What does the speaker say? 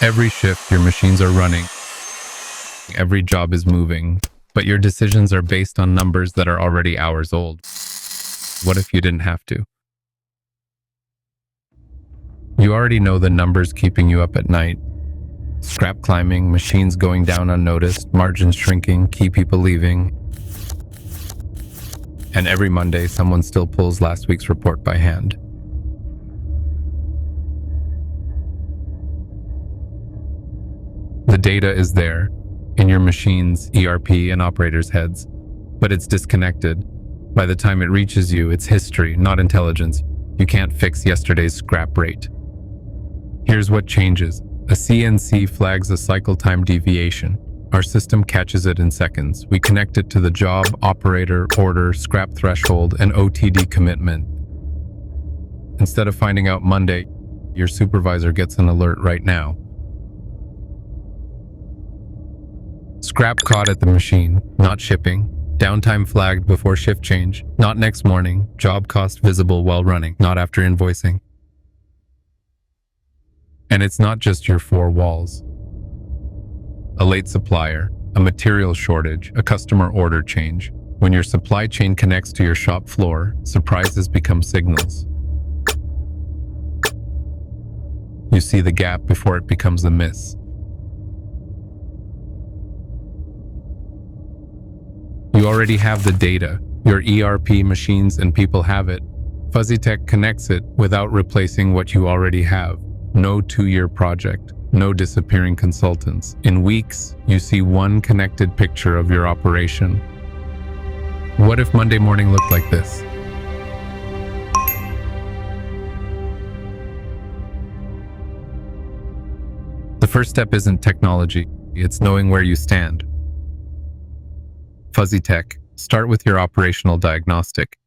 Every shift, your machines are running. Every job is moving, but your decisions are based on numbers that are already hours old. What if you didn't have to? You already know the numbers keeping you up at night. Scrap climbing, machines going down unnoticed, margins shrinking, key people leaving. And every Monday, someone still pulls last week's report by hand. The data is there, in your machines, ERP, and operators' heads, but it's disconnected. By the time it reaches you, it's history, not intelligence. You can't fix yesterday's scrap rate. Here's what changes. A CNC flags a cycle time deviation. Our system catches it in seconds. We connect it to the job, operator, order, scrap threshold, and OTD commitment. Instead of finding out Monday, your supervisor gets an alert right now. Scrap caught at the machine, not shipping. Downtime flagged before shift change, not next morning. Job cost visible while running, not after invoicing. And it's not just your four walls. A late supplier, a material shortage, a customer order change. When your supply chain connects to your shop floor, surprises become signals. You see the gap before it becomes a miss. You already have the data. Your ERP machines and people have it. Fuzzitech connects it without replacing what you already have. No 2-year project, no disappearing consultants. In weeks, you see one connected picture of your operation. What if Monday morning looked like this? The first step isn't technology, it's knowing where you stand. Fuzzitech, start with your operational diagnostic.